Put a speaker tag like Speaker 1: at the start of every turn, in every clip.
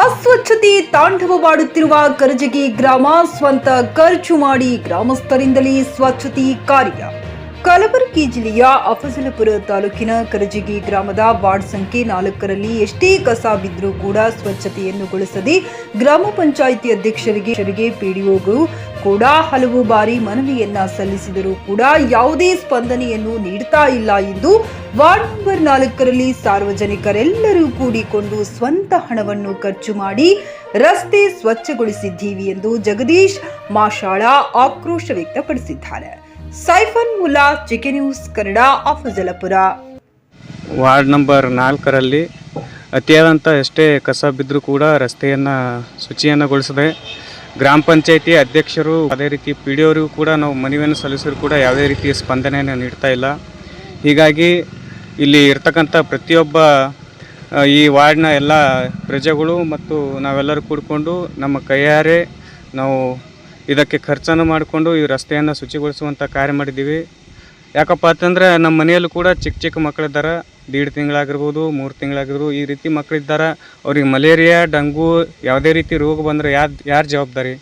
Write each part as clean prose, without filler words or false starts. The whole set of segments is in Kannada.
Speaker 1: ಅಸ್ವಚ್ಛತೆ ತಾಂಡವವಾಡುತ್ತಿರುವ ಕರಜಗಿ ಗ್ರಾಮ ಸ್ವಂತ ಖರ್ಚು ಮಾಡಿ ಗ್ರಾಮಸ್ಥರಿಂದಲೇ ಸ್ವಚ್ಛತೆ ಕಾರ್ಯ. ಕಲಬುರಗಿ ಜಿಲ್ಲೆಯ ಅಫಜಲಪುರ ತಾಲೂಕಿನ ಕರಜಗಿ ಗ್ರಾಮದ ವಾರ್ಡ್ ಸಂಖ್ಯೆ 4ರಲ್ಲಿ ಎಷ್ಟೇ ಕಸ ಬಿದ್ದರೂ ಕೂಡ ಸ್ವಚ್ಛತೆಯನ್ನು ಗೊಳಿಸದೆ ಗ್ರಾಮ ಪಂಚಾಯಿತಿ ಅಧ್ಯಕ್ಷರಿಗೆ ಪಿಡಿಒಗಳು ಕೂಡ ಹಲವು ಬಾರಿ ಮನವಿಯನ್ನ ಸಲ್ಲಿಸಿದರೂ ಕೂಡ ಯಾವುದೇ ಸ್ಪಂದನೆಯನ್ನು ನೀಡುತ್ತಾ ಇಲ್ಲ ಎಂದು ವಾರ್ಡ್ ನಂಬರ್ 4ರಲ್ಲಿ ಸಾರ್ವಜನಿಕರೆಲ್ಲರೂ ಕೂಡಿಕೊಂಡು ಸ್ವಂತ ಹಣವನ್ನು ಖರ್ಚು ಮಾಡಿ ರಸ್ತೆ ಸ್ವಚ್ಛಗೊಳಿಸಿದ್ದೀವಿ ಎಂದು ಜಗದೀಶ್ ಮಾಷಾಳ ಆಕ್ರೋಶ ವ್ಯಕ್ತಪಡಿಸಿದ್ದಾರೆ. ಸೈಫನ್ ಮುಲ್ಲಾ, ಚಿಕೆ news Kannada, Afzalpur.
Speaker 2: Ward number 4ರಲ್ಲಿ ಅತಿಯಾದಂಥ ಎಷ್ಟೇ ಕಸ ಬಿದ್ದರೂ ಕೂಡ ರಸ್ತೆಯನ್ನು ಶುಚಿಯನ್ನುಗೊಳಿಸದೆ ಗ್ರಾಮ ಪಂಚಾಯಿತಿ ಅಧ್ಯಕ್ಷರು ಅದೇ ರೀತಿ ಪಿ ಡಿ ಅವರಿಗೂ ಕೂಡ ನಾವು ಮನವಿಯನ್ನು ಸಲ್ಲಿಸಿದ್ರು ಕೂಡ ಯಾವುದೇ ರೀತಿಯ ಸ್ಪಂದನೆಯನ್ನು ನೀಡ್ತಾ ಇಲ್ಲ. ಹೀಗಾಗಿ ಇಲ್ಲಿ ಇರ್ತಕ್ಕಂಥ ಪ್ರತಿಯೊಬ್ಬ ಈ ವಾರ್ಡ್ನ ಎಲ್ಲ ಪ್ರಜೆಗಳು ಮತ್ತು ನಾವೆಲ್ಲರೂ ಕೂಡಿಕೊಂಡು ನಮ್ಮ ಕೈಯಾರೆ ನಾವು ಇದಕ್ಕೆ ಖರ್ಚನ್ನು ಮಾಡಿಕೊಂಡು ಈ ರಸ್ತೆಯನ್ನು ಶುಚಿಗೊಳಿಸುವಂಥ ಕಾರ್ಯ ಮಾಡಿದ್ದೀವಿ. ಯಾಕಪ್ಪ ಅಂತಂದರೆ ನಮ್ಮ ಮನೆಯಲ್ಲೂ ಕೂಡ ಚಿಕ್ಕ ಮಕ್ಕಳಿದ್ದಾರೆ, 1.5 ತಿಂಗಳಾಗಿರ್ಬೋದು, 3 ತಿಂಗಳಾಗಿರ್ಬೋದು, ಈ ರೀತಿ ಮಕ್ಕಳಿದ್ದಾರೆ. ಅವ್ರಿಗೆ ಮಲೇರಿಯಾ, ಡೆಂಗು ಯಾವುದೇ ರೀತಿ ರೋಗ ಬಂದರೆ ಯಾರು ಜವಾಬ್ದಾರಿ?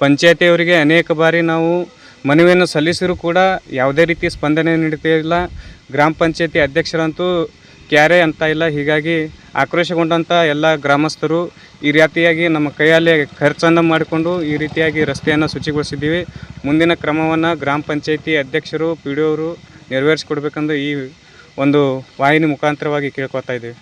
Speaker 2: ಪಂಚಾಯತಿಯವರಿಗೆ ಅನೇಕ ಬಾರಿ ನಾವು ಮನವಿಯನ್ನು ಸಲ್ಲಿಸಿರೂ ಕೂಡ ಯಾವುದೇ ರೀತಿ ಸ್ಪಂದನೆ ನೀಡ್ತಾ ಇಲ್ಲ. ಗ್ರಾಮ ಪಂಚಾಯತಿ ಅಧ್ಯಕ್ಷರಂತೂ ಕ್ಯಾರೆ ಅಂತ ಇಲ್ಲ. ಹೀಗಾಗಿ ಆಕ್ರೋಶಗೊಂಡಂಥ ಎಲ್ಲ ಗ್ರಾಮಸ್ಥರು ಈ ರೀತಿಯಾಗಿ ನಮ್ಮ ಕೈಯಲ್ಲೇ ಖರ್ಚನ್ನು ಮಾಡಿಕೊಂಡು ಈ ರೀತಿಯಾಗಿ ರಸ್ತೆಯನ್ನು ಶುಚಿಗೊಳಿಸಿದ್ದೀವಿ. ಮುಂದಿನ ಕ್ರಮವನ್ನು ಗ್ರಾಮ ಪಂಚಾಯತಿ ಅಧ್ಯಕ್ಷರು, ಪಿ ಡಿ ಅವರು ನೆರವೇರಿಸಿಕೊಡ್ಬೇಕೆಂದು ಈ ಒಂದು ವಾಹಿನಿ ಮುಖಾಂತರವಾಗಿ ಕೇಳ್ಕೊತಾ ಇದ್ದೀವಿ.